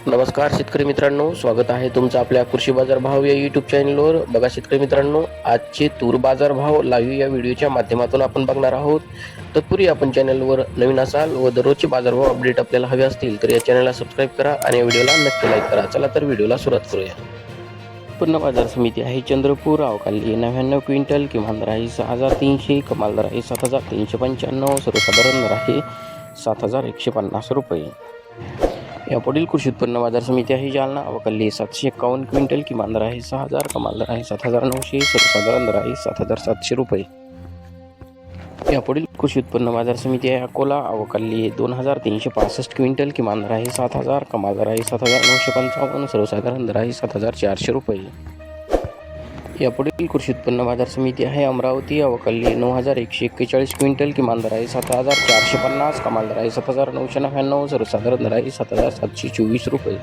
नमस्कार शेतकरी मित्रांनो, स्वागत आहे तुमचं आपल्या कृषी बाजार भाव या यूट्यूब चॅनलवर. बघा शेतकरी मित्रांनो, आजचे तूर बाजार भाव लाईव्ह या व्हिडिओच्या माध्यमातून आपण बघणार आहोत. तत्पूर्वी आपण चॅनलवर नवीन असाल व दररोजचे बाजारभाव अपडेट आपल्याला हवे असतील तर या चॅनलला सबस्क्राईब करा आणि या व्हिडिओला नक्की लाईक करा. चला तर व्हिडिओला सुरुवात करूया. उत्पन्न बाजार समिती आहे चंद्रपूर. अवकाली 99 क्विंटल, किमान दर आहे 6300, कमाल दर आहे 7395, सर्वसाधारण दर आहे 7150 रुपये. यापुढील कृषी उत्पन्न बाजार समिती आहे जालना. अवकाली 751 क्विंटल, किमान दर आहे 6000, कमाल दर आहे 7900, सर्वसाधारण दर आहे 7700 रुपये. यापुढील कृषी उत्पन्न बाजार समिती आहे अकोला. अवकाली 2365 क्विंटल, किमान दर आहे 7000, कमाल दर आहे 7955, सर्वसाधारण दर आहे 7400 रुपये. यापुढील कृषी उत्पन्न बाजार समिती आहे अमरावती. अवकाली 9141 क्विंटल, किमान दर आहे 7450, कमाल दर आहे 7999, सर्वसाधारण दर आहे 7724 रुपये.